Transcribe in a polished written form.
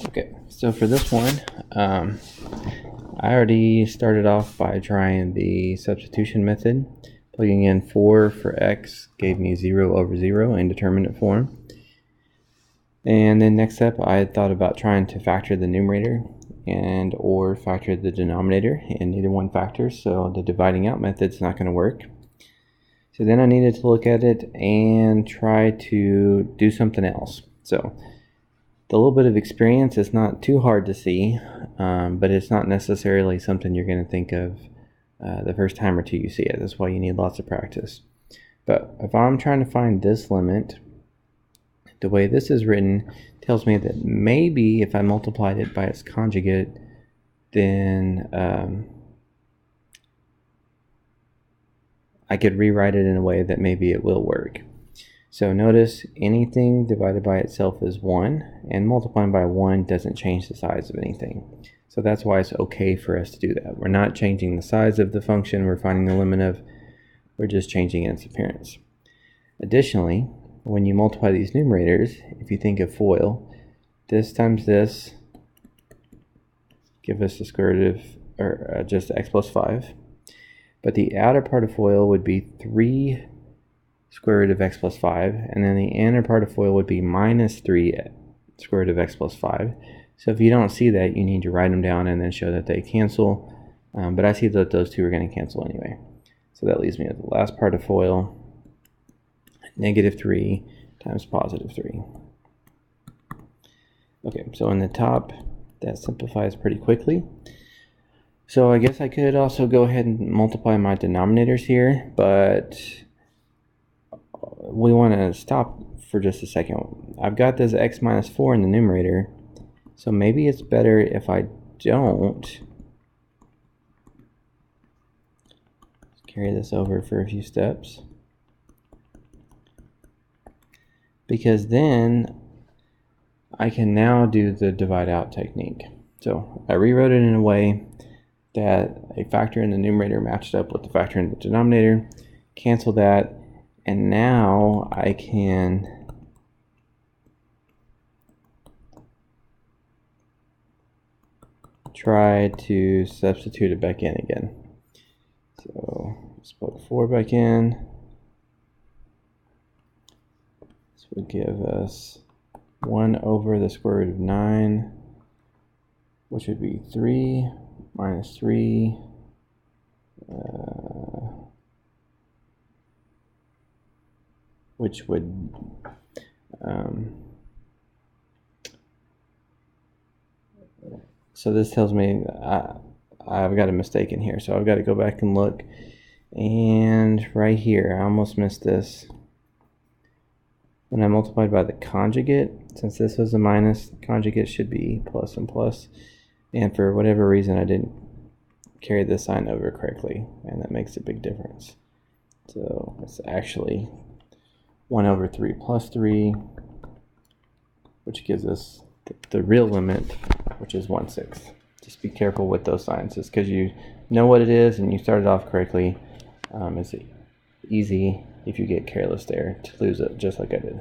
Okay, so for this one, I already started off by trying the substitution method. Plugging in 4 for x gave me 0 over 0 in indeterminate form. And then next up, I thought about trying to factor the numerator and or factor the denominator, and neither one factors, so the dividing out method's not going to work. So then I needed to look at it and try to do something else. So the little bit of experience is not too hard to see, but it's not necessarily something you're going to think of the first time or two you see it. That's why you need lots of practice. But if I'm trying to find this limit, the way this is written tells me that maybe if I multiplied it by its conjugate, then I could rewrite it in a way that maybe it will work. So notice anything divided by itself is 1, and multiplying by 1 doesn't change the size of anything. So that's why it's okay for us to do that. We're not changing the size of the function we're finding the limit of, we're just changing its appearance. Additionally, when you multiply these numerators, if you think of FOIL, this times this give us the square root of, or just x plus 5. But the outer part of FOIL would be 3 square root of x plus 5, and then the inner part of FOIL would be minus 3 square root of x plus 5. So if you don't see that, you need to write them down and then show that they cancel. But I see that those two are going to cancel anyway. So that leaves me with the last part of FOIL, negative 3 times positive 3. Okay, so in the top, that simplifies pretty quickly. So I guess I could also go ahead and multiply my denominators here, but we want to stop for just a second. I've got this x minus 4 in the numerator, so maybe it's better if I don't carry this over for a few steps, because then I can now do the divide out technique. So I rewrote it in a way that a factor in the numerator matched up with the factor in the denominator, cancel that, and now I can try to substitute it back in again. So let's put 4 back in. This would give us 1 over the square root of 9, which would be 3 minus 3, which would so this tells me I've got a mistake in here, so I've got to go back and look. And right here, I almost missed this. When I multiplied by the conjugate, since this was a minus, the conjugate should be plus and plus. And for whatever reason, I didn't carry the sign over correctly, and that makes a big difference. So it's actually 1 over 3 plus 3, which gives us the real limit, which is 1/6. Just be careful with those signs. Just because you know what it is and you started off correctly, it's easy, if you get careless there, to lose it, just like I did.